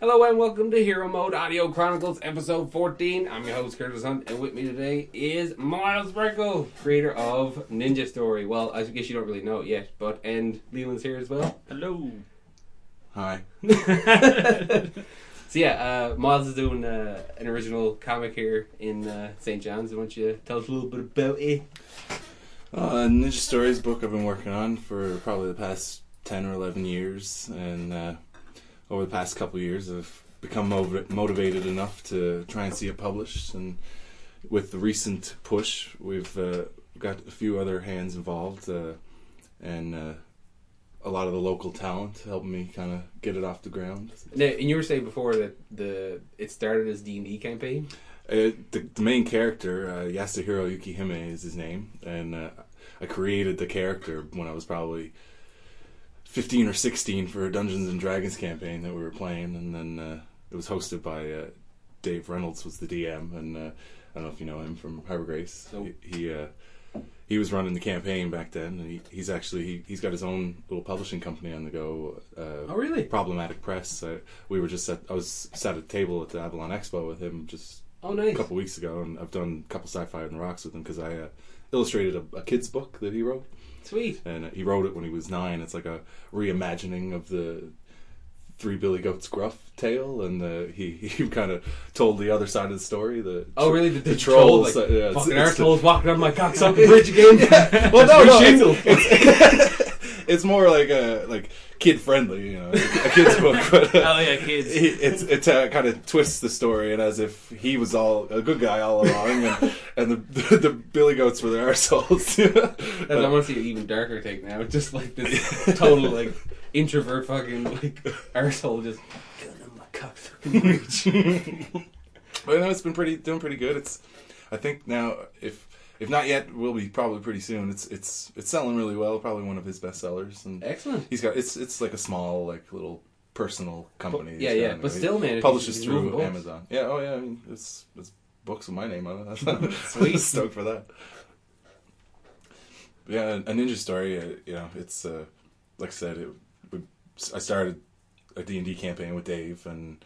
Hello and welcome to Hero Mode Audio Chronicles episode 14. I'm your host Curtis Hunt, and with me today is Myles Reichel, creator of Ninja Story. Well, I guess you don't really know it yet, and Leeland's here as well. Hello. Hi. So yeah, Myles is doing an original comic here in St. John's. Why don't you tell us a little bit about it? Ninja Story is a book I've been working on for probably the past 10 or 11 years, and over the past couple of years I've become motivated enough to try and see it published, and with the recent push we've got a few other hands involved, and a lot of the local talent helping me kind of get it off the ground. Now, and you were saying before that it started as D&D campaign? The main character, Yasuhiro Yukihime is his name, and I created the character when I was probably 15 or 16 for a Dungeons and Dragons campaign that we were playing, and then it was hosted by Dave Reynolds was the DM, and I don't know if you know him from Harbor Grace. Nope. He was running the campaign back then, and he's got his own little publishing company on the go. Oh, really? Problematic Press. I was sat at a table at the Avalon Expo with him just nice. a couple weeks ago, and I've done a couple sci-fi on the rocks with him because I illustrated a kid's book that he wrote. Sweet. And he wrote it when he was 9. It's like a reimagining of the Three Billy Goats Gruff tale, and he kind of told the other side of the story. Really? The trolls, like, yeah, fucking arseholes walking on my cocksucking bridge again. Yeah. Well, no, it's more like kid friendly, a kid's book. But, oh yeah, kids. It kind of twists the story, and as if he was all a good guy all along, and the Billy Goats were the arseholes. I want to see an even darker take now. Just like this total like introvert fucking like arsehole just getting on my cocksucking bridge. But no, it's been doing pretty good. I think now if not yet, will be probably pretty soon. It's selling really well. Probably one of his best sellers. And excellent. He's got it's like a small little personal company. Yeah. But still, man, it publishes through Amazon. Yeah. Oh yeah. I mean, it's books with my name on it. Sweet. I'm stoked for that. But yeah, a Ninja Story. It's like I said, I started a D&D campaign with Dave, and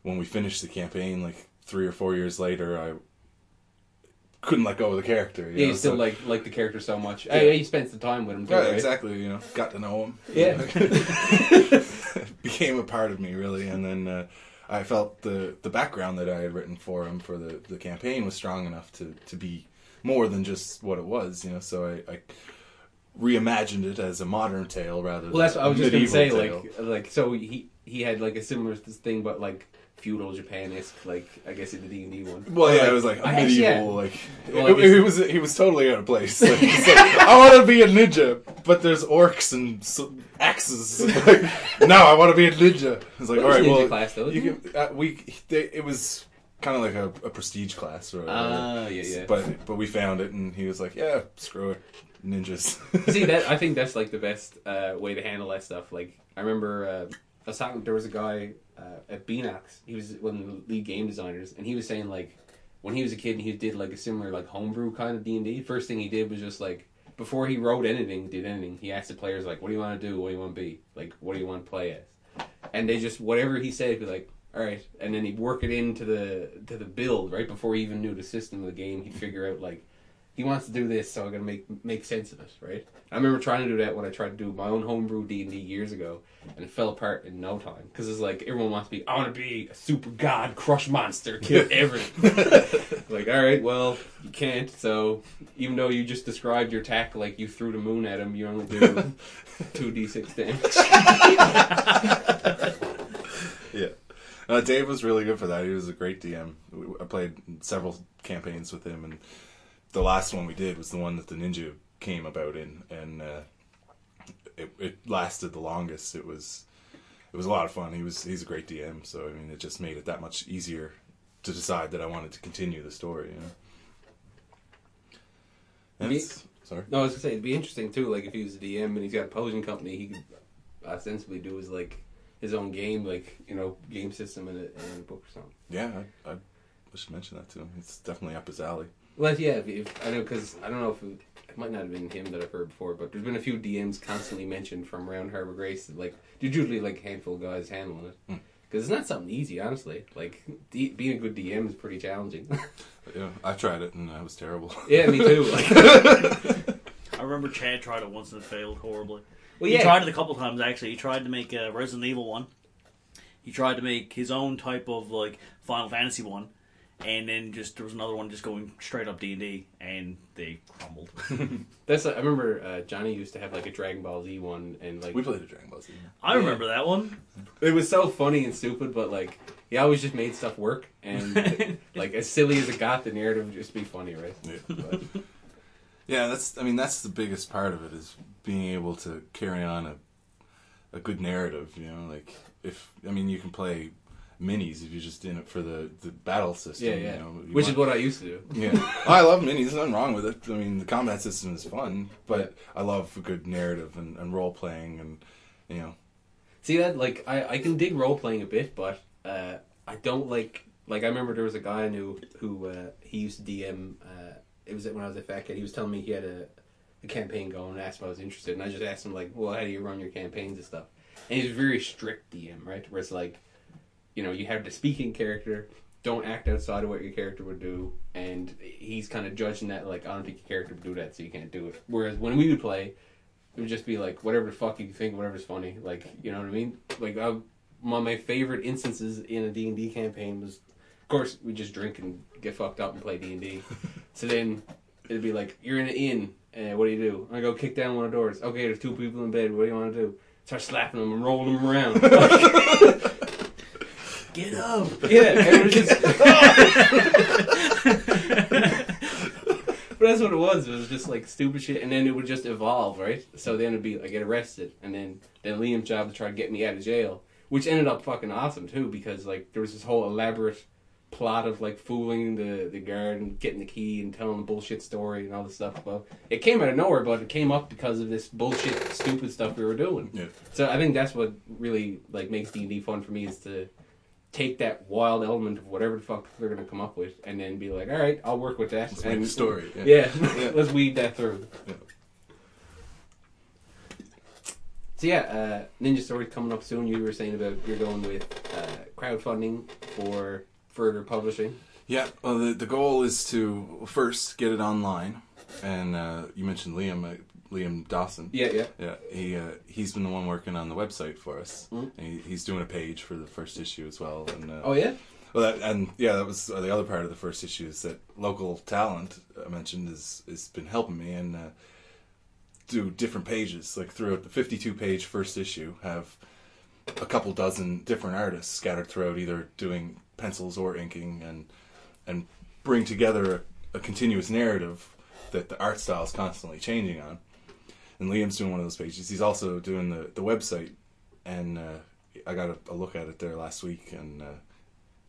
when we finished the campaign, like 3 or 4 years later, I couldn't let go of the character. You still like the character so much. Yeah. You spent some time with him too, yeah, right? Exactly. Got to know him. Yeah. Became a part of me, really. And then I felt the background that I had written for him for the campaign was strong enough to be more than just what it was. So I reimagined it as a modern tale rather than that's what I was just going to say. tale. Like so he had like a similar thing, but like feudal Japan-esque, like I guess in the D&D one. Well, yeah, it was like a medieval, Well, he was totally out of place. Like, I want to be a ninja, but there's orcs and axes. No, I want to be a ninja. It's like, all right, well, class, though, it was kind of like a prestige class, or yeah. But we found it, and he was like, yeah, screw it, ninjas. See, I think that's like the best way to handle that stuff. Like I remember there was a guy at Beanox. He was one of the lead game designers, and he was saying like when he was a kid and he did like a similar like homebrew kind of D&D. First thing he did was just like before he wrote anything, he asked the players like, what do you want to do? What do you want to be? Like, what do you want to play as? And they just whatever he said, he'd be like, all right, and then he'd work it into the build right before he even knew the system of the game. He'd figure out like he wants to do this, so I'm gonna make sense of it, right? I remember trying to do that when I tried to do my own homebrew D&D years ago, and it fell apart in no time because it's like everyone wants to be. I want to be a super god, crush monster, kill everything. Like, all right, well, you can't. So even though you just described your attack like you threw the moon at him, you only do 2d6 damage. Yeah. Dave was really good for that. He was a great DM. I played several campaigns with him, and the last one we did was the one that the ninja came about in, and it lasted the longest. It was a lot of fun. He's a great DM, so I mean, it just made it that much easier to decide that I wanted to continue the story. Sorry. No, I was gonna say it'd be interesting too. Like if he was a DM and he's got a publishing company, he could ostensibly do his own game, game system in a book or something. Yeah, I should mention that to him. It's definitely up his alley. Well, yeah, if I know, because I don't know if it might not have been him that I've heard before, but there's been a few DMs constantly mentioned from around Harbor Grace that, like, there's usually, like, a handful of guys handling it. Because it's not something easy, honestly. Like, being a good DM is pretty challenging. Yeah, I tried it and I was terrible. Yeah, me too. Like, I remember Chad tried it once and it failed horribly. well, He yeah. tried it a couple times, actually. He tried to make a Resident Evil one. He tried to make his own type of, like, Final Fantasy one. And then there was another one just going straight up D&D, and they crumbled. I remember Johnny used to have like a Dragon Ball Z one, and like We played a Dragon Ball Z. I remember that one. it was so funny and stupid, but like he always just made stuff work, and like as silly as it got, the narrative would just be funny, right? Yeah. But, Yeah, that's the biggest part of it, is being able to carry on a good narrative, you know, like you can play minis if you're just in it for the battle system. yeah. You know, Which is what I used to do. Yeah. I love minis, there's nothing wrong with it. I mean, the combat system is fun, but I love a good narrative and role playing, and you know. See that? Like I can dig role playing a bit, but I don't like I remember there was a guy I knew who he used to DM. It was when I was a fat kid. He was telling me he had a campaign going and asked if I was interested, and I just asked him like, well, how do you run your campaigns and stuff? And he's a very strict DM, right? Where it's like, you know, you have the speaking character, don't act outside of what your character would do, and he's kind of judging that, like, I don't think your character would do that, so you can't do it. Whereas when we would play, it would just be like, whatever the fuck you think, whatever's funny, like, you know what I mean? Like, one of my favorite instances in a D&D campaign was, of course, we just drink and get fucked up and play D&D. So then, it'd be like, you're in an inn, and what do? I go kick down one of the doors. Okay, there's 2 people in bed, what do you want to do? Start slapping them and rolling them around. Get up! Yeah, and it was just... But that's what it was. It was just like stupid shit, and then it would just evolve, right? So then it'd be I get arrested, and then Liam's job to try to get me out of jail, which ended up fucking awesome too, because like there was this whole elaborate plot of like fooling the guard and getting the key and telling a bullshit story and all this stuff. Well, it came out of nowhere, but it came up because of this bullshit, stupid stuff we were doing. Yeah. So I think that's what really like makes D&D fun for me, is to take that wild element of whatever the fuck they're going to come up with and then be like, all right, I'll work with that. Let's make a story. Yeah, let's weed that through. Yeah. So yeah, Ninja Story's coming up soon. You were saying about you're going with crowdfunding for further publishing. Yeah, well, the goal is to first get it online, and you mentioned Liam Dawson. Yeah. He's been the one working on the website for us. Mm-hmm. And he's doing a page for the first issue as well. And Oh yeah. well, that was the other part of the first issue, is that local talent I mentioned has been helping me and do different pages, like throughout the 52-page first issue, have a couple dozen different artists scattered throughout, either doing pencils or inking, and bring together a continuous narrative that the art style is constantly changing on. And Liam's doing one of those pages. He's also doing the website, and I got a look at it there last week, and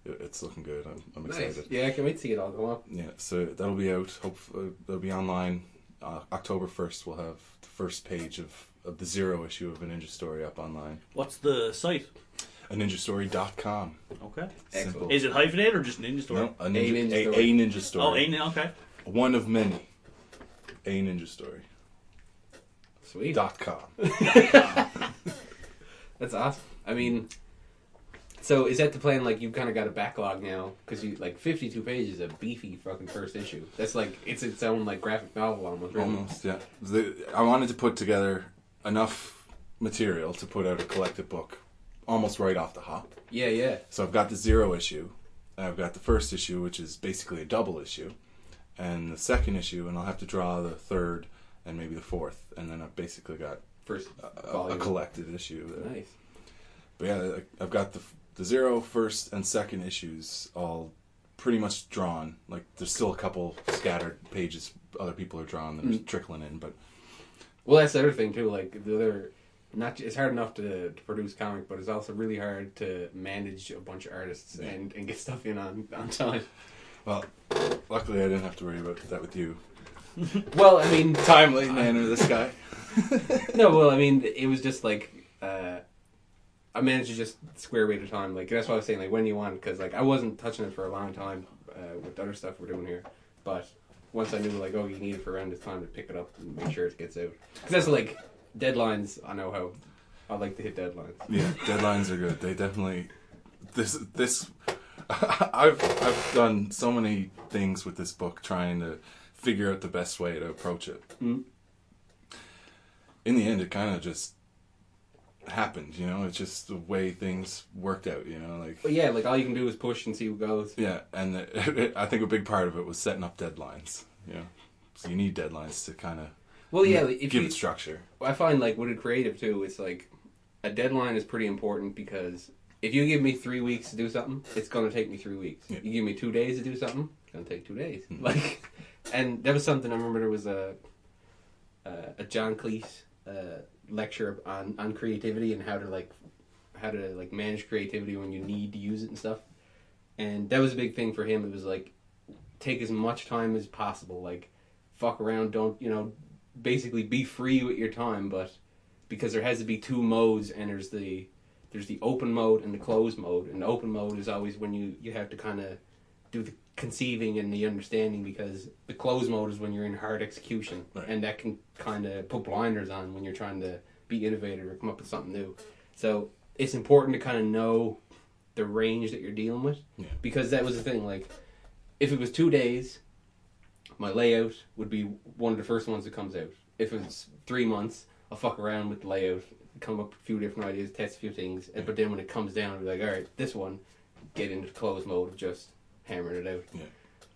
it's looking good. I'm excited. Nice. Yeah, I can wait to see it all go up. Yeah, so that'll be out. Hopefully, it'll be online. October 1st, we'll have the first page of the 0 issue of A Ninja Story up online. What's the site? aninjastory.com. Okay. Simple. Is it hyphenated or just Ninja Story? No, a Ninja Story. Ninja Story. Okay. One of many. A Ninja Story. Sweet. .com. That's awesome. I mean, so is that the plan? Like, you've kind of got a backlog now, because you like 52 pages of beefy fucking first issue. That's like its own like graphic novel almost. Really. Almost, yeah. I wanted to put together enough material to put out a collected book almost right off the hop. Yeah. So I've got the 0 issue, and I've got the first issue, which is basically a double issue, and the second issue, and I'll have to draw the third and maybe the fourth, and then I've basically got First a collected issue there. Nice. But yeah, I've got the 0, first, and second issues all pretty much drawn. Like, there's still a couple scattered pages other people are drawing that are trickling in, but... Well, that's the other thing, too. Like, the other... It's hard enough to produce comic, but it's also really hard to manage a bunch of artists and get stuff in on time. Well, luckily I didn't have to worry about that with you. Well, I mean... Timely manner, this guy. No, well, I mean, it was just like... I managed to just square away the time. Like, that's what I was saying, like, when do you want? Because, like, I wasn't touching it for a long time with the other stuff we're doing here. But once I knew, like, oh, you need it for around this time to pick it up and make sure it gets out. Because that's, like, deadlines, I know how I like to hit deadlines. Yeah, deadlines are good. They definitely this I've done so many things with this book trying to figure out the best way to approach it. Mm. In the end, it kind of just happened, you know. It's just the way things worked out, you know. Like, but yeah, like all you can do is push and see what goes. yeah, and I think a big part of it was setting up deadlines. You know, so you need deadlines to kind of If give you, it structure. I find like with a creative too, it's like a deadline is pretty important because if you give me 3 weeks to do something, it's going to take me 3 weeks. Yeah. You give me 2 days to do something, it's going to take 2 days. Mm. Like, and that was something I remember. There was a John Cleese lecture on creativity and how to manage creativity when you need to use it and stuff. And that was a big thing for him. It was like take as much time as possible. Like fuck around. Don't basically be free with your time, but because there has to be 2 modes, and there's the open mode and the closed mode. And the open mode is always when you have to kind of do the conceiving and the understanding, because the closed mode is when you're in hard execution, right. And that can kind of put blinders on when you're trying to be innovative or come up with something new. So it's important to kind of know the range that you're dealing with, because that was the thing. Like if it was 2 days, my layout would be one of the first ones that comes out. If it was 3 months, I'll fuck around with the layout, come up with a few different ideas, test a few things, but then when it comes down, I'll be like, all right, this one, get into the closed mode of just hammering it out. Yeah.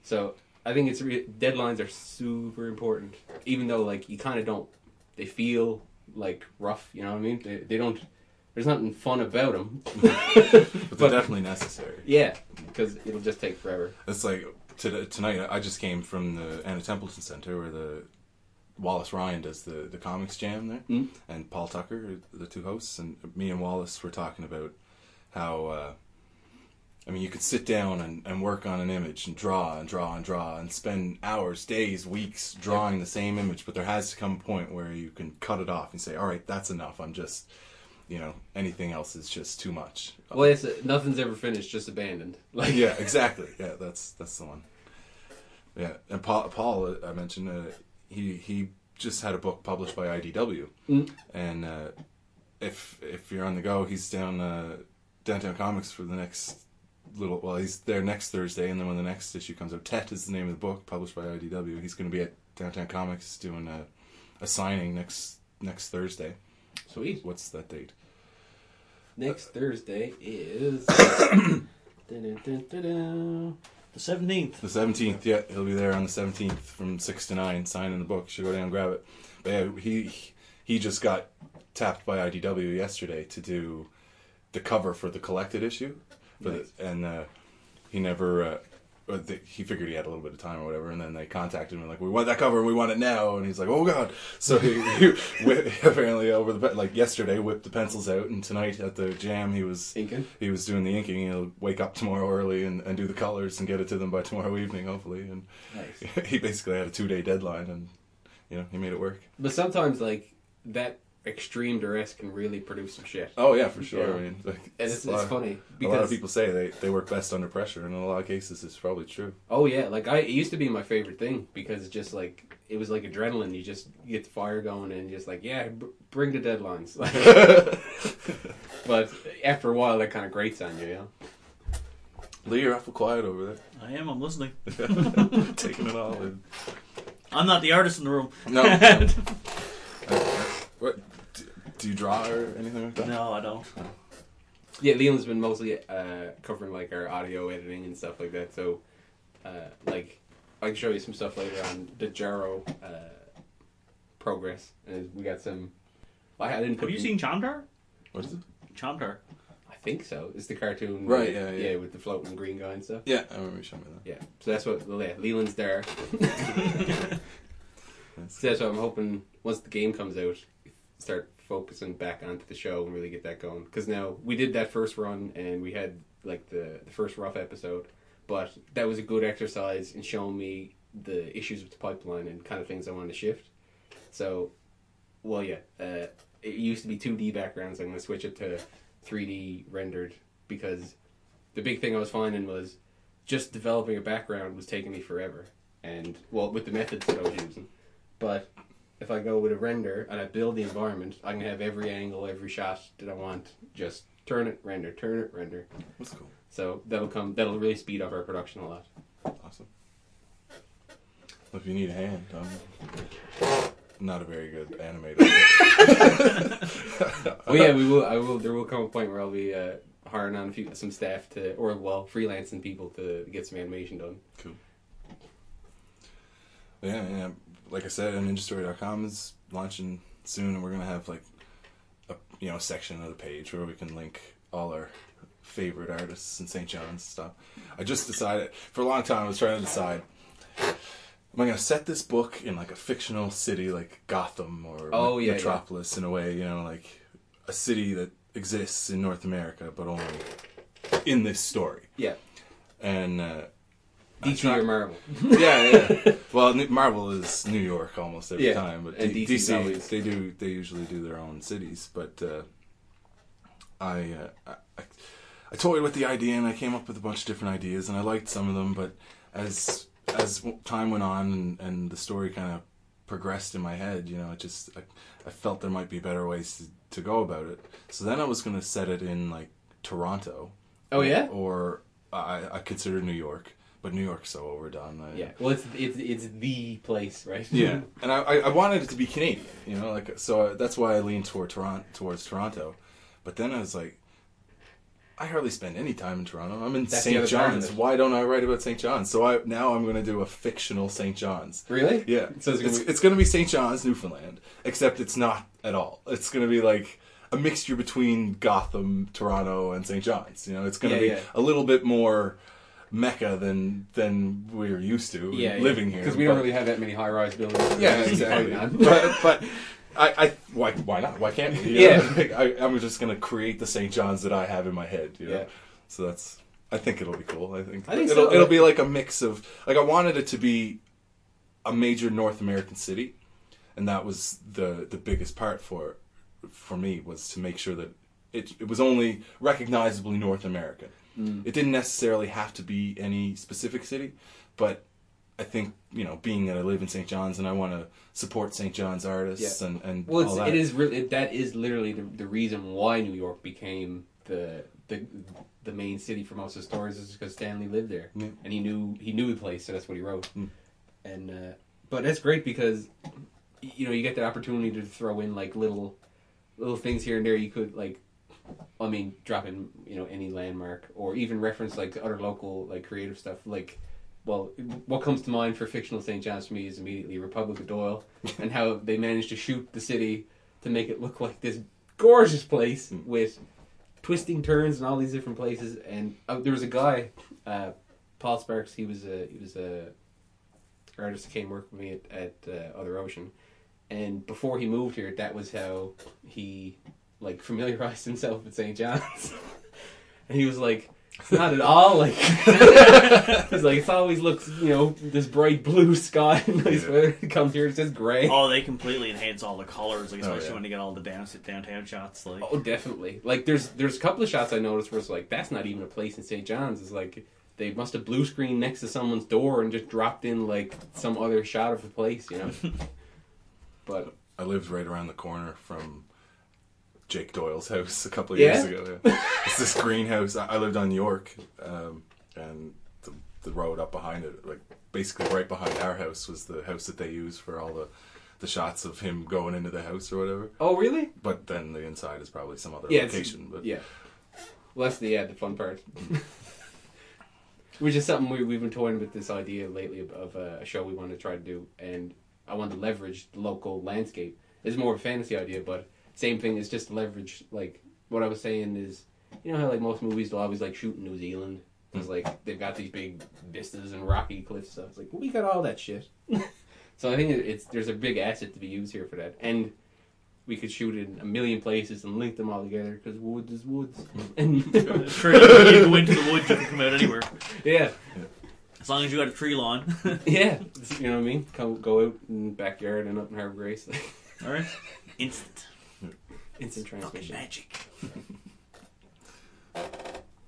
So I think deadlines are super important, even though like you kind of don't. They feel like rough, you know what I mean? They don't. There's nothing fun about them, but they're definitely necessary. Yeah, because it'll just take forever. It's like tonight. I just came from the Anna Templeton Center where the Wallace Ryan does the comics jam there, and Paul Tucker, the 2 hosts, and me and Wallace were talking about how. I mean, you could sit down and work on an image and draw and spend hours, days, weeks drawing the same image, but there has to come a point where you can cut it off and say, all right, that's enough. I'm just, anything else is just too much. Well, nothing's ever finished, just abandoned. Like, yeah, exactly. Yeah, that's the one. Yeah, and Paul I mentioned, he just had a book published by IDW, and if you're on the go, he's down Downtown Comics for the next he's there next Thursday, and then when the next issue comes out, Tet is the name of the book, published by IDW. He's going to be at Downtown Comics doing a signing next Thursday. Sweet. What's that date? Next Thursday is the 17th. The 17th, yeah. He'll be there on the 17th from 6 to 9 signing the book. You should go down and grab it. But yeah, he just got tapped by IDW yesterday to do the cover for the collected issue. Nice. He never. He figured he had a little bit of time or whatever, and then they contacted him and like, we want that cover and we want it now, and he's like, oh god. So he apparently over yesterday whipped the pencils out, and tonight at the jam he was inking. He was doing the inking. He'll wake up tomorrow early and do the colors and get it to them by tomorrow evening, hopefully. And nice. He basically had a 2-day deadline, and he made it work. But sometimes like that extreme duress can really produce some shit. Oh yeah, for sure. Yeah. I mean, it's funny because a lot of people say they work best under pressure, and in a lot of cases it's probably true. Oh yeah, it used to be my favorite thing because it's just like it was like adrenaline. You get the fire going and just like bring the deadlines. But after a while, that kind of grates on you. Lee, you're awful quiet over there. I am. I'm listening. Taking it all in. I'm not the artist in the room. No. What? Do you draw or anything like that? No, I don't. Yeah, Leland's been mostly covering like our audio editing and stuff like that. So, I can show you some stuff later on the Jaro progress, and we got some. I didn't. Have you seen Chandar? What is it? Chandar. I think so. It's the cartoon, right? Yeah, with the floating green guy and stuff. Yeah, I remember you showing me that. Yeah, so that's what Leland's there. So that's what I'm hoping. Once the game comes out, start focusing back onto the show and really get that going. Because now we did that first run and we had like the first rough episode, but that was a good exercise in showing me the issues with the pipeline and kind of things I wanted to shift. So, it used to be 2D backgrounds. I'm going to switch it to 3D rendered because the big thing I was finding was just developing a background was taking me forever. And with the methods that I was using. But if I go with a render and I build the environment, I can have every angle, every shot that I want just turn it, render, turn it, render. That's cool. So that'll really speed up our production a lot. Awesome. Well, if you need a hand, I'm not a very good animator. Oh yeah, we will. There will come a point where I'll be hiring on some staff freelancing people to get some animation done. Cool. Yeah. Like I said, NinjaStory.com is launching soon, and we're gonna have like a section of the page where we can link all our favorite artists in St. John's stuff. I just decided for a long time I was trying to decide, am I gonna set this book in like a fictional city like Gotham or Metropolis in a way, like a city that exists in North America but only in this story. Yeah. And DC or Marvel. Yeah. Well, Marvel is New York almost every time, but and DC they usually do their own cities. But I toyed with the idea and I came up with a bunch of different ideas and I liked some of them. But as time went on and the story kind of progressed in my head, I felt there might be better ways to go about it. So then I was going to set it in like Toronto. Oh yeah. Or I considered New York. But New York's so overdone. Well, it's the place, right? Yeah, and I wanted it to be Canadian, so that's why I leaned towards Toronto. But then I was like, I hardly spend any time in Toronto. I'm in St. John's. Why don't I write about St. John's? So now I'm going to do a fictional St. John's. Really? Yeah. So it's going to be St. John's, Newfoundland, except it's not at all. It's going to be like a mixture between Gotham, Toronto, and St. John's. It's going to be a little bit more Mecca than we're used to living here, because we don't really have that many high-rise buildings. Yeah, exactly. but why not? Why can't we? I'm just gonna create the St. John's that I have in my head. Yeah. So I think it'll be cool. I think it'll be like a mix of I wanted it to be a major North American city, and that was the biggest part for me was to make sure that it was only recognizably North American. It didn't necessarily have to be any specific city, but I think, being that I live in St. John's and I want to support St. John's artists and well, all that. That is literally the reason why New York became the main city for most of the stories is because Stanley lived there and he knew the place, so that's what he wrote. And but that's great because you get the opportunity to throw in like little things here and there. You could drop in any landmark or even reference like other local like creative stuff. Like, well, what comes to mind for fictional St. John's to me is immediately Republic of Doyle and how they managed to shoot the city to make it look like this gorgeous place with twisting turns and all these different places. And there was a guy, Paul Sparks. He was a artist that came work with me at Other Ocean, and before he moved here, that was how he familiarized himself with St. John's. And he was like, not at all it's like it always looks this bright blue sky and nice weather. Comes here, it's just grey. Oh, they completely enhance all the colours, especially when you get all the downtown shots. Oh, definitely. There's a couple of shots I noticed where it's like that's not even a place in St. John's. It's like they must have blue screened next to someone's door and just dropped in like some other shot of the place, But I lived right around the corner from Jake Doyle's house a couple of years ago. Yeah. It's this greenhouse. I lived on York, and the road up behind it, basically right behind our house, was the house that they used for all the shots of him going into the house or whatever. Oh, really? But then the inside is probably some other location. But well, that's the fun part. Which is something we've been toying with this idea lately of a show we want to try to do, and I want to leverage the local landscape. It's more of a fantasy idea, but same thing is just leverage. Like what I was saying is, how most movies will always shoot in New Zealand because they've got these big vistas and rocky cliffs stuff. It's we got all that shit. So I think there's a big asset to be used here for that, and we could shoot in a million places and link them all together because woods is woods. And true, you go into the woods, you can come out anywhere. Yeah. As long as you got a tree lawn. Yeah, you know what I mean. Go out in the backyard and up in Harbour Grace. All right, instant transmission. Magic.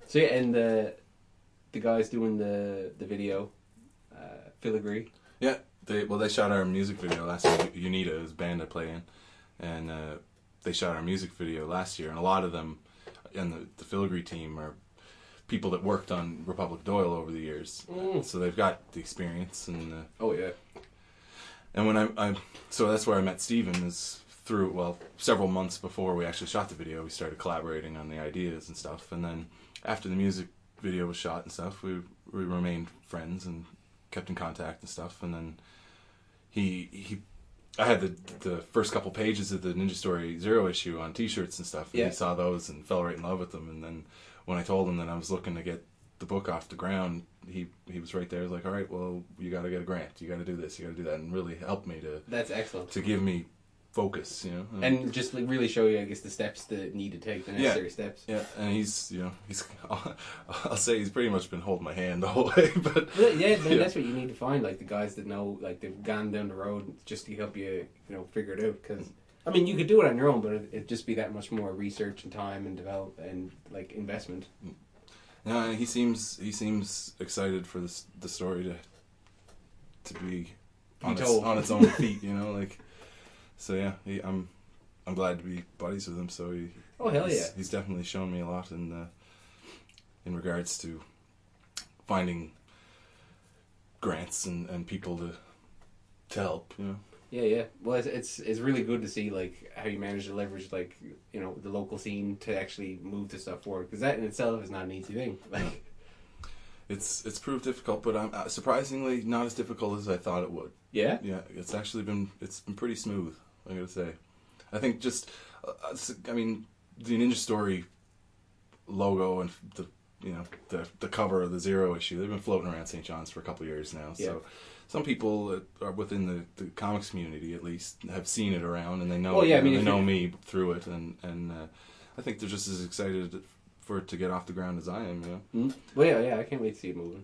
So yeah, and the guys doing the video, Filigree. Yeah, they shot our music video last year. Unita is a band I play in, and they shot our music video last year. And a lot of them, and the filigree team are people that worked on Republic Doyle over the years, so they've got the experience. And oh yeah. And when so that's where I met Steven, is through, well, several months before we actually shot the video, we started collaborating on the ideas and stuff. And then after the music video was shot and stuff, we remained friends and kept in contact and stuff. And then I had the first couple pages of the Ninja Story Zero issue on T-shirts and stuff, and he saw those and fell right in love with them. And then when I told him that I was looking to get the book off the ground, he was right there. He was like, all right, well, you got to get a grant, you got to do this, you got to do that, and really helped me to. That's excellent. To give me focus, you know, and just like really show you, I guess, the steps that need to take, the necessary steps. Yeah, and he's I'll say he's pretty much been holding my hand the whole way. But yeah, that's what you need to find, like the guys that know, like they've gone down the road just to help you, figure it out. Because I mean, you could do it on your own, but it'd just be that much more research and time and develop and like investment. Yeah, and he seems excited for the story to be on its own feet, like. So yeah, I'm glad to be buddies with him. So he's definitely shown me a lot in regards to finding grants and people to help. Yeah. Well, it's really good to see like how you manage to leverage like the local scene to actually move the stuff forward, because that in itself is not an easy thing. Like it's proved difficult, but I'm surprisingly not as difficult as I thought it would. Yeah. Yeah, it's actually been pretty smooth, I gotta say. I think just, the Ninja Story logo and the cover of the Zero issue, they've been floating around St. John's for a couple of years now. Yeah. So some people that are within the comics community, at least, have seen it around, and they know. Well, yeah, they know me through it, and I think they're just as excited for it to get off the ground as I am. Mm-hmm. Well, yeah, I can't wait to see it moving.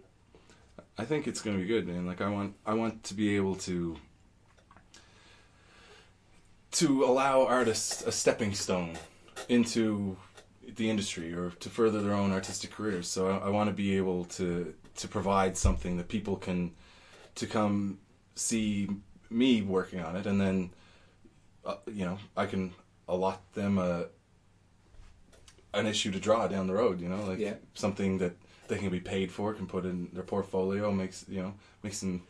I think it's going to be good, man. Like I want to be able to allow artists a stepping stone into the industry or to further their own artistic careers. So I want to be able to provide something that people can to come see me working on it, and then I can allot them an issue to draw down the road. Something that they can be paid for, can put in their portfolio, makes them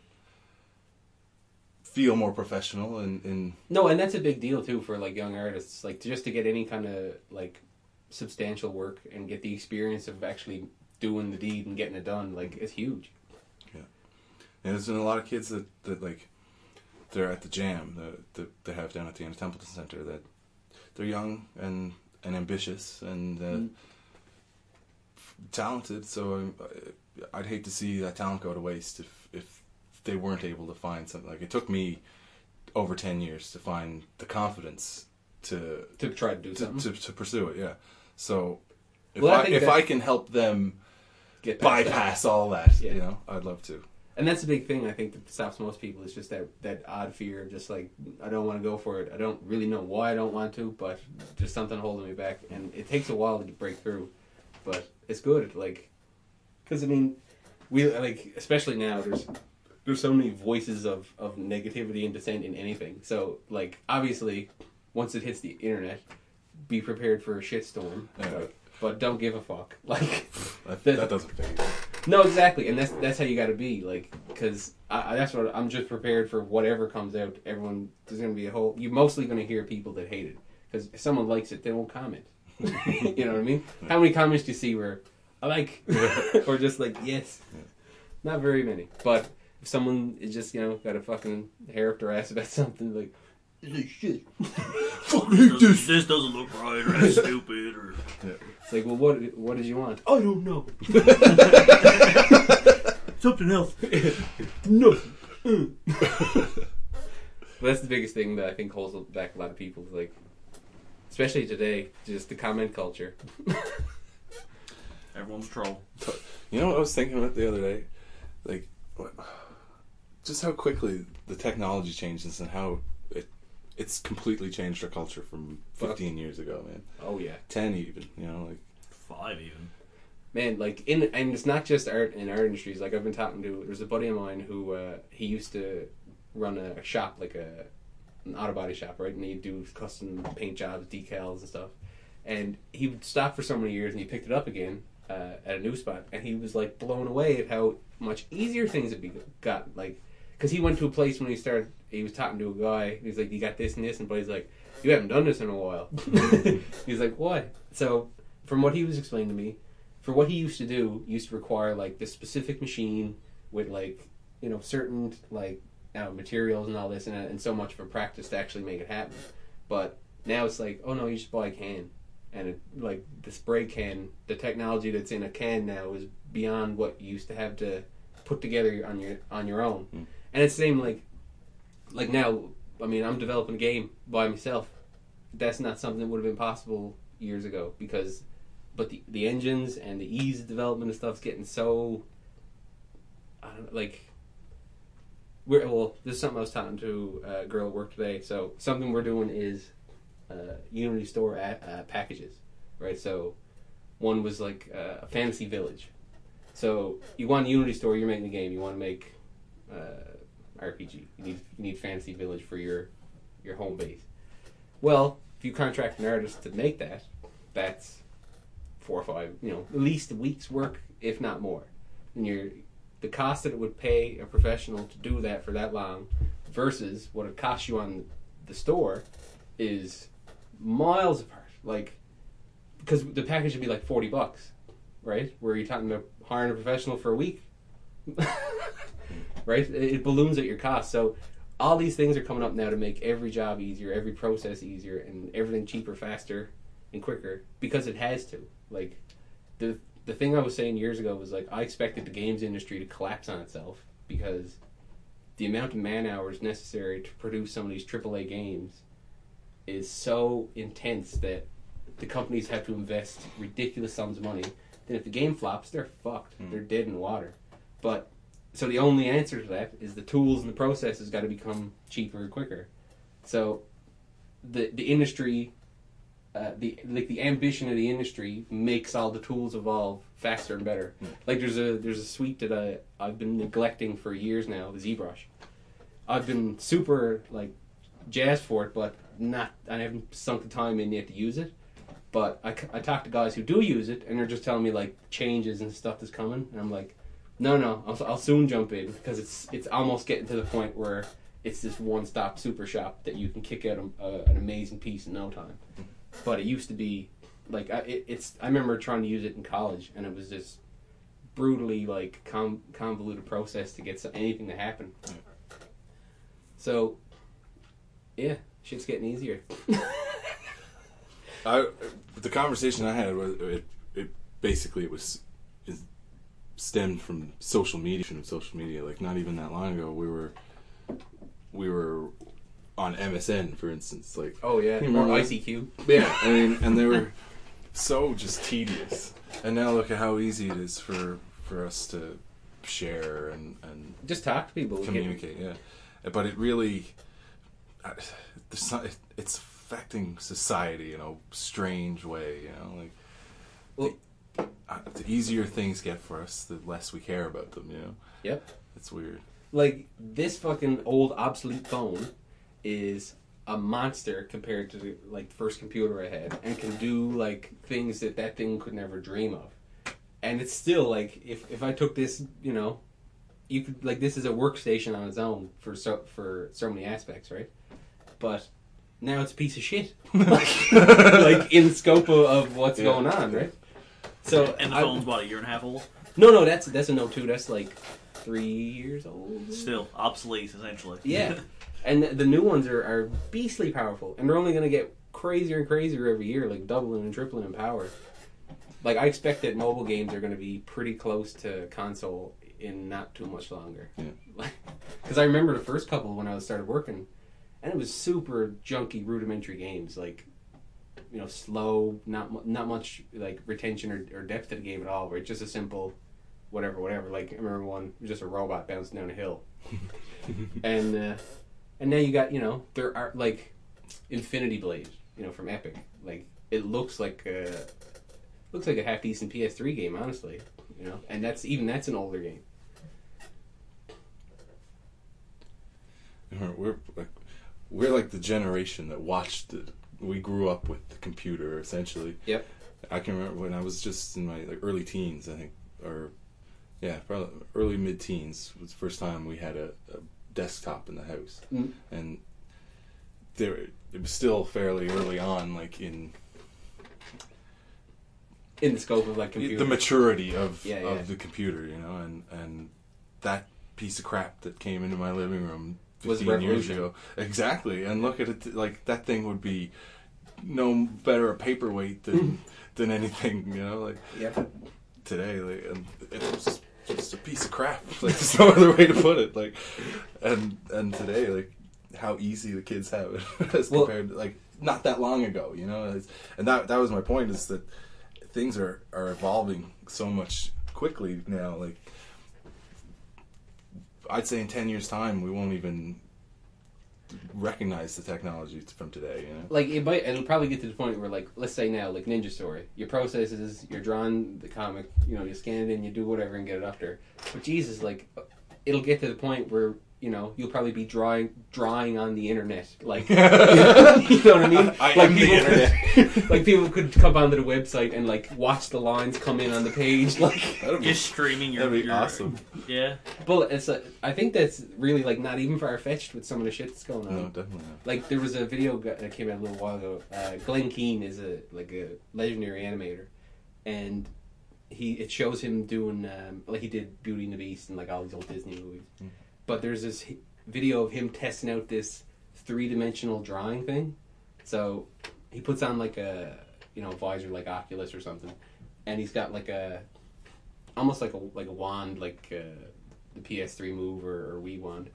feel more professional and no, and that's a big deal too for like young artists, like just to get any kind of like substantial work and get the experience of actually doing the deed and getting it done, like it's huge. Yeah, and there's been a lot of kids that like they're at the jam that they have down at the Anna Templeton Center, that they're young and ambitious and talented, so I'd hate to see that talent go to waste if they weren't able to find something. Like it took me over 10 years to find the confidence to try to do something, to pursue it. Yeah, so if I can help them get bypass all that, I'd love to. And that's a big thing I think that stops most people, is just that odd fear of just like, I don't want to go for it. I don't really know why I don't want to, but just something holding me back, and it takes a while to break through. But it's good, like, because I mean, we like, especially now, there's so many voices of negativity and dissent in anything. So like, obviously, once it hits the internet, be prepared for a shitstorm. Yeah. But don't give a fuck. Like that doesn't phase me. No, exactly, and that's how you got to be. Like, because that's what I'm just prepared for. Whatever comes out, there's going to be you're mostly going to hear people that hate it, because if someone likes it, they won't comment. You know what I mean? Yeah. How many comments do you see where I like, or just like yes? Yeah. Not very many. But if someone is just got a fucking hair up their ass about something, like, this is shit. Fuck this. This doesn't look right, or that's stupid, or it's like, well, what did you want? I don't know. Something else. No. But that's the biggest thing that I think holds back a lot of people, like, especially today, just the comment culture. Everyone's a troll. You know what I was thinking about the other day? Like, just how quickly the technology changes and how it's completely changed our culture from 15 years ago, man. Oh yeah, 10 even. Like 5 even. Man, like and it's not just art in our industries. Like I've been talking to, there's a buddy of mine who he used to run a shop, like an auto body shop, right? And he'd do custom paint jobs, decals and stuff. And he would stop for so many years, and he picked it up again at a new spot, and he was like blown away at how much easier things had got. Like, because he went to a place when he started, he was talking to a guy. He's like, "You got this and this," and buddy's like, "You haven't done this in a while." He's like, "What?" So, from what he was explaining to me, for what he used to do, used to require like this specific machine with like, you know, certain like materials and all this, and so much for practice to actually make it happen. But now it's like, oh no, you just buy a can. And it, like the spray can, the technology that's in a can now is beyond what you used to have to put together on your own. And it's the same like now. I mean, I'm developing a game by myself. That's not something that would have been possible years ago but the engines and the ease of development of stuff's getting so. I don't know, like. This is something I was talking to a girl at work today. So something we're doing is. Unity store packages, right? So one was like a fantasy village. So you want a Unity store, you're making a game. You want to make RPG. You need fantasy village for your home base. Well, if you contract an artist to make that, that's 4 or 5, at least a week's work, if not more. And the cost that it would pay a professional to do that for that long versus what it costs you on the store is miles apart. Like, because the package would be like $40, right? Where you're talking about hiring a professional for a week, right? It balloons at your cost. So all these things are coming up now to make every job easier, every process easier, and everything cheaper, faster, and quicker because it has to. Like, the thing I was saying years ago was like I expected the games industry to collapse on itself because the amount of man hours necessary to produce some of these AAA games is so intense that the companies have to invest ridiculous sums of money. Then if the game flops, they're fucked. They're dead in the water. But so the only answer to that is the tools and the processes got to become cheaper and quicker. So the industry, the ambition of the industry makes all the tools evolve faster and better. Like there's a suite that I've been neglecting for years now, the ZBrush. I've been super like jazzed for it, but I haven't sunk the time in yet to use it. But I talk to guys who do use it, and they're just telling me like changes and stuff that's coming, and I'm like, no, I'll soon jump in because it's almost getting to the point where it's this one-stop super shop that you can kick out an amazing piece in no time. But it used to be like I remember trying to use it in college, and it was this brutally like convoluted process to get anything to happen. So, yeah, shit's getting easier. The conversation I had was it stemmed from social media. Like not even that long ago, we were on MSN, for instance. Like oh yeah, or ICQ. Yeah, I mean, and they were so just tedious. And now look at how easy it is for us to share and just talk to people, communicate. Yeah, but it really it's affecting society in a strange way. The easier things get for us, the less we care about them. Yep, it's weird. Like this fucking old obsolete phone is a monster compared to the first computer I had, and can do like things that thing could never dream of. And it's still like if I took this, you could this is a workstation on its own for so many aspects, right? But now it's a piece of shit, like in scope of what's going on, right? So and the phone's what, a year and a half old? No, that's a Note 2. That's like 3 years old. Still obsolete, essentially. Yeah, and the new ones are beastly powerful, and they're only going to get crazier and crazier every year, like doubling and tripling in power. Like I expect that mobile games are going to be pretty close to console in not too much longer. Yeah, because I remember the first couple when I started working. And it was super junky, rudimentary games, slow, not much retention or depth to the game at all. Right, just a simple, whatever. Like I remember one, it was just a robot bouncing down a hill, and now you got there are Infinity Blade, from Epic. Like it looks like a half decent PS3 game, honestly, and that's an older game. We're like the generation that watched we grew up with the computer essentially. Yep. I can remember when I was just in my early teens, I think, or yeah, probably early mid-teens was the first time we had a desktop in the house, and it was still fairly early on, like in the scope of like computer. The maturity of of the computer, and that piece of crap that came into my living room was 15 years ago. Exactly, and look at it, like that thing would be no better a paperweight than anything, like today, like, and it was just a piece of crap. Like there's no other way to put it. Like, and today, like how easy the kids have it as compared to like not that long ago, and that was my point, is that things are evolving so much quickly now. Like I'd say in 10 years' time, we won't even recognize the technology from today. Like it'll probably get to the point where, like, let's say now, like Ninja Story, your process is you're drawing the comic, you scan it in, you do whatever and get it up there. But Jesus, like, it'll get to the point where you'll probably be drawing on the internet, like, you know what I mean? I like am the internet. Like people could come onto the website and like watch the lines come in on the page, like just streaming your. That'd be awesome. Yeah. But I think that's really like not even far fetched with some of the shit that's going on. No, definitely not. Like there was a video that came out a little while ago. Glenn Keane is a legendary animator, and it shows him doing like he did Beauty and the Beast and like all these old Disney movies. But there's this video of him testing out this 3-dimensional drawing thing. So he puts on like a visor like Oculus or something, and he's got like almost like a wand, like the PS3 Move or Wii wand,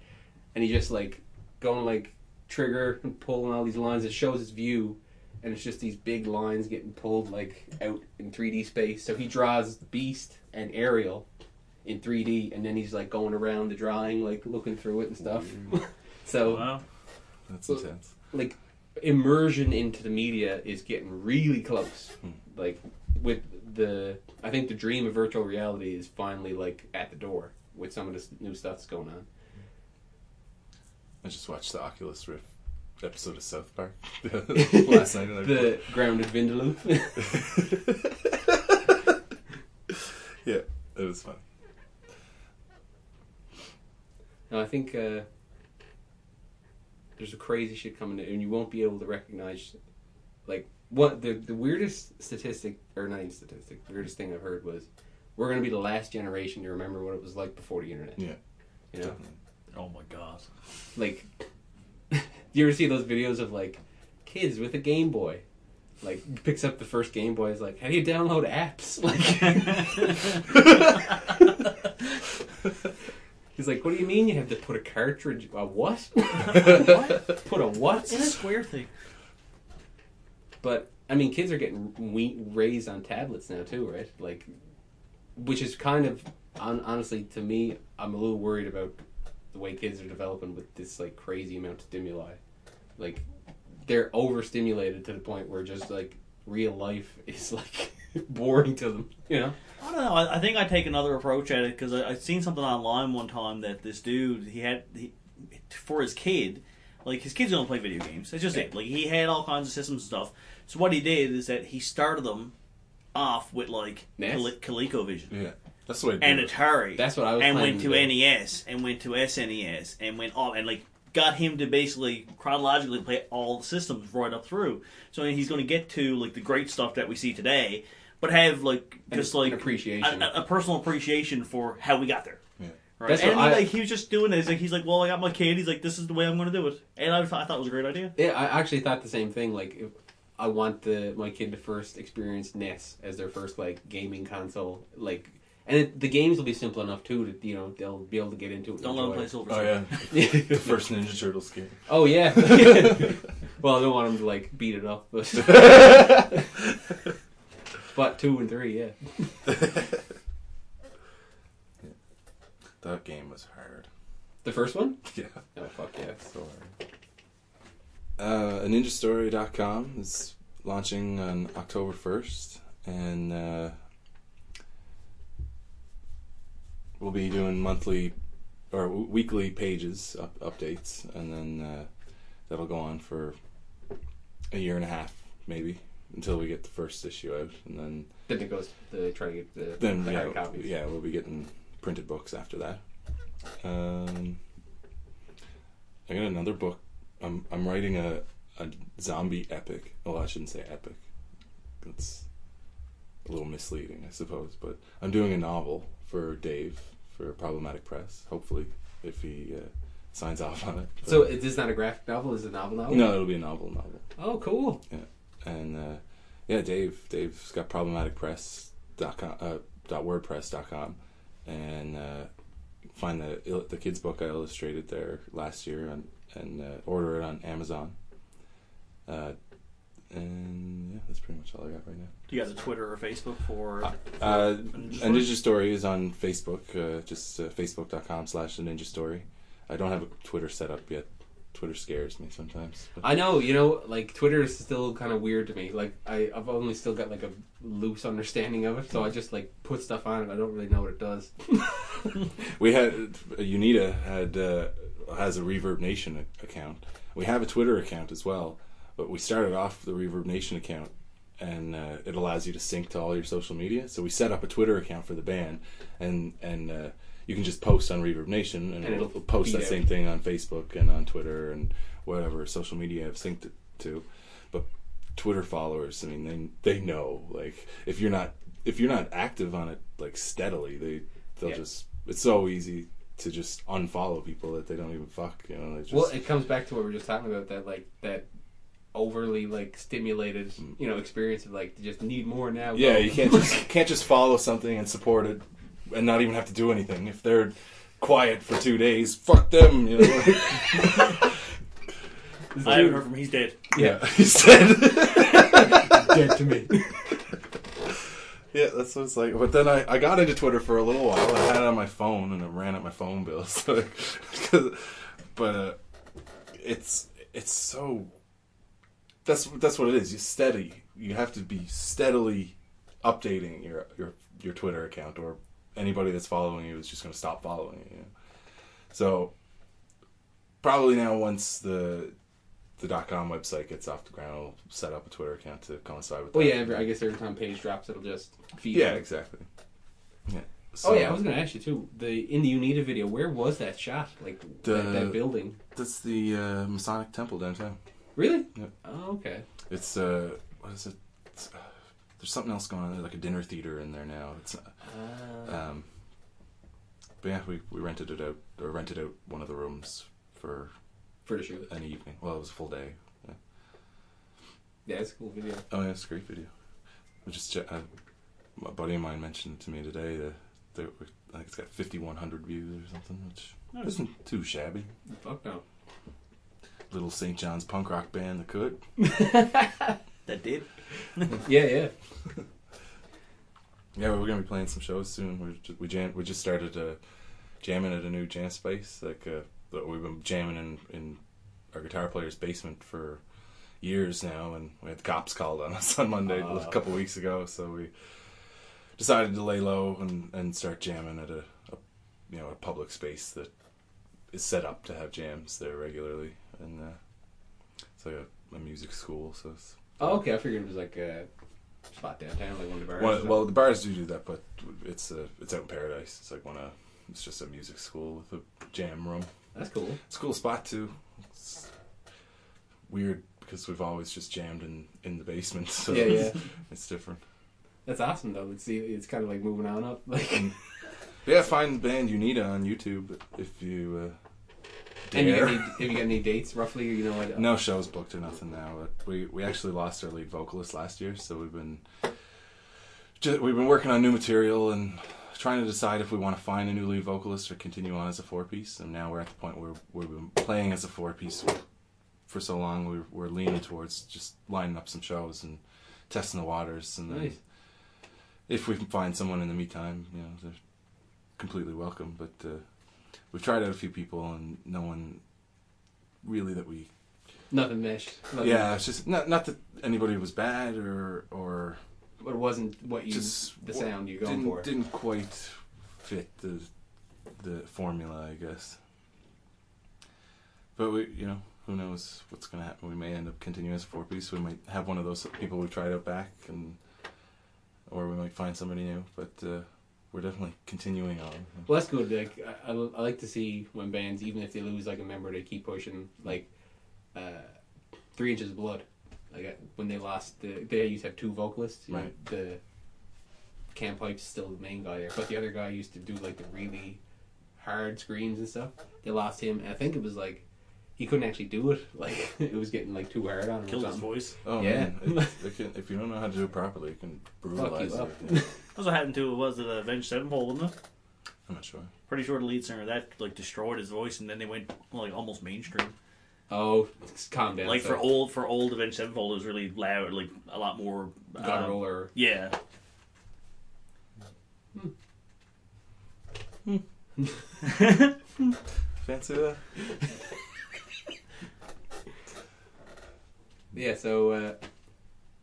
and he's just like going like trigger and pulling all these lines. It shows his view, and it's just these big lines getting pulled like out in 3D space. So he draws Beast and Ariel in 3D, and then he's like going around the drawing, like looking through it and stuff. So wow, that's intense. Like immersion into the media is getting really close. Like with I think the dream of virtual reality is finally like at the door with some of this new stuff that's going on. I just watched the Oculus Rift episode of South Park last night. The grounded Vindaloo. Yeah, it was fun. No, I think there's a crazy shit coming in, and you won't be able to recognize, like, what the weirdest statistic, or not even statistic, the weirdest thing I've heard was, we're going to be the last generation to remember what it was like before the internet. Yeah. Definitely. Oh my god. Like, do you ever see those videos of, like, kids with a Game Boy? Like, picks up the first Game Boy, is like, how do you download apps? Like, he's like, what do you mean you have to put a cartridge? A what? What? Put a what? It's a square thing. But, I mean, kids are getting raised on tablets now, too, right? Like, which is kind of, honestly, to me, I'm a little worried about the way kids are developing with this, like, crazy amount of stimuli. Like, they're overstimulated to the point where just, like, real life is, like, boring to them, I don't know. I think I take another approach at it, because I'd seen something online one time that this dude, he for his kid, like, his kids don't play video games. That's just it. Like, he had all kinds of systems and stuff. So what he did is that he started them off with, like, ColecoVision. Yeah. That's the way to do and it. Atari. That's what I was And planning went to NES, and went to SNES, and went off, and, like, got him to basically chronologically play all the systems right up through. So he's going to get to, like, the great stuff that we see today, but have, like, just, like, an appreciation. A personal appreciation for how we got there. Yeah. Right? That's And what like, he was just doing it. He's like, well, I got my kid. He's like, this is the way I'm going to do it. And I thought it was a great idea. Yeah, I actually thought the same thing. Like, if I want my kid to first experience NES as their first, like, gaming console. Like, and the games will be simple enough, too, that, they'll be able to get into it. Don't let him play Silver Oh, yeah. The first Ninja Turtles game. Oh, yeah. Well, I don't want him to, like, beat it up, but... But 2 and 3, yeah. That game was hard. The first one? Yeah. Oh, fuck yeah. So hard. NinjaStory.com is launching on October 1st, and we'll be doing monthly or weekly pages updates, and then that'll go on for a year and a half, maybe, until we get the first issue out, and then it goes to try to get the hard copies. Yeah, we'll be getting printed books after that. I got another book. I'm writing a zombie epic. Well, I shouldn't say epic. That's a little misleading, I suppose. But I'm doing a novel for Dave for Problematic Press. Hopefully, if he signs off on it. But so is this not a graphic novel? Is it a novel? No, it'll be a novel. Oh, cool. Yeah, and Dave's got problematicpress.wordpress.com, and find the kids book I illustrated there last year and order it on Amazon. And yeah, that's pretty much all I got right now. Do you guys have Twitter or Facebook for A Ninja Story is on Facebook, just facebook.com/A Ninja Story. I don't have a Twitter set up yet. Twitter scares me sometimes. But I know, like Twitter is still kind of weird to me. Like I've only still got like a loose understanding of it, so I just like put stuff on it. I don't really know what it does. We had Unita has a Reverb Nation account. We have a Twitter account as well, but we started off the Reverb Nation account, and it allows you to sync to all your social media. So we set up a Twitter account for the band, and you can just post on Reverb Nation, and it'll post that same thing on Facebook and on Twitter and whatever social media I've synced it to. But Twitter followers, I mean, they know, like, if you're not active on it like steadily, they'll just, it's so easy to just unfollow people that they don't even fuck. They just, well, it comes back to what we were just talking about, that overly like stimulated experience of like, just need more now. Yeah, you can't just follow something and support it and not even have to do anything. If they're quiet for 2 days, fuck them. I haven't heard from him. He's dead. Yeah, he's dead. Dead to me. Yeah, that's what it's like. But then I got into Twitter for a little while. I had it on my phone, and it ran up my phone bill. So, but it's so. That's what it is. You have to be steadily updating your Twitter account, or anybody that's following you is just going to stop following you. So probably now, once the .com website gets off the ground, I'll set up a Twitter account to coincide with that. Well, yeah, I guess every time page drops, it'll just feed. Yeah, exactly. Yeah. So, I was going to ask you too. In the Unita video, where was that shot? Like that building? That's the Masonic Temple downtown. Really? Yeah. Oh, okay. It's what is it? There's something else going on there, like a dinner theater in there now. It's but yeah, we rented out one of the rooms for the shoot an evening. Well, it was a full day. Yeah, it's a cool video. Oh yeah, it's a great video. We just a buddy of mine mentioned to me today that I think it's got 5,100 views or something, which isn't too shabby. Fuck no. Little St. John's punk rock band that could. That did. Yeah. Yeah, we're gonna be playing some shows soon. We just started jamming at a new jam space. Like we've been jamming in our guitar player's basement for years now, and we had the cops called on us on Monday a couple weeks ago. So we decided to lay low and start jamming at a public space that is set up to have jams there regularly, and it's like a music school. So it's okay. I figured it was like a spot downtown, like one of the bars. Well, the bars do that, but it's out in Paradise. It's like it's just a music school with a jam room. That's cool. It's a cool spot too. It's weird because we've always just jammed in the basement. So yeah. It's different. That's awesome though. It's kind of like moving on up. Like, yeah, find the band Unita on YouTube if you. And have you got any dates roughly? No shows booked or nothing now. We actually lost our lead vocalist last year, so we've been working on new material and trying to decide if we want to find a new lead vocalist or continue on as a 4-piece. And now we're at the point where we've been playing as a 4-piece for so long. We're leaning towards just lining up some shows and testing the waters. And then if we can find someone in the meantime, they're completely welcome. But we've tried out a few people, and no one really that we... Nothing meshed. Yeah, it's just not that anybody was bad or but it wasn't what you the sound you're going for. Didn't quite fit the formula, I guess. But we who knows what's going to happen. We may end up continuing as a 4-piece. We might have one of those people we've tried out back, or we might find somebody new. But we're definitely continuing on. Well, that's good. Like I like to see when bands, even if they lose like a member, they keep pushing. Like 3 Inches of Blood. Like when they lost, they used to have 2 vocalists. You know, the Cam Pipe's still the main guy there, but the other guy used to do like the really hard screams and stuff. They lost him, and I think it was like he couldn't actually do it. Like it was getting like too hard on him. Killed his voice. Oh yeah. Man, if you don't know how to do it properly, it can brutalize you. That's what happened to, was it Avenged Sevenfold, wasn't it? I'm not sure. Pretty sure the lead singer of that like destroyed his voice, and then they went like almost mainstream. Oh, calm down. Like for old Avenged Sevenfold, it was really loud, like a lot more guttural or yeah. Fancy that? Yeah, so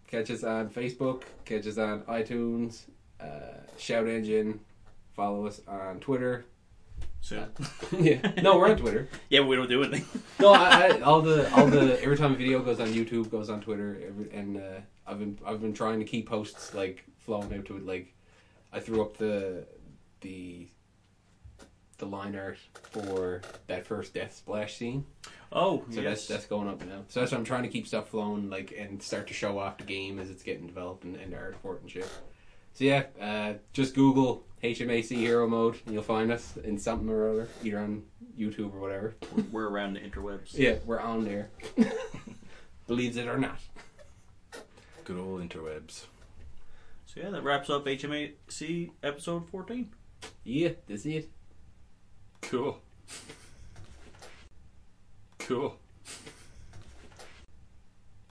catch us on Facebook, catch us on iTunes, Shout Engine, follow us on Twitter. Soon. Yeah, no, we're on Twitter. Yeah, but we don't do anything. No, all the every time a video goes on YouTube, goes on Twitter, and I've been trying to keep posts like flowing out to it. Like I threw up the line art for that first Death Splash scene. Oh, so yes. that's going up now. So that's what I'm trying to keep stuff flowing, like, and start to show off the game as it's getting developed and art for it and shit. So yeah, just Google HMAC Hero Mode and you'll find us in something or other, either on YouTube or whatever. We're around the interwebs. Yeah, we're on there. Believes it or not. Good old interwebs. So yeah, that wraps up HMAC episode 14. Yeah, that's it. Cool. Cool.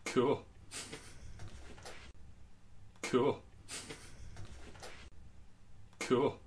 Cool. Cool. Cool.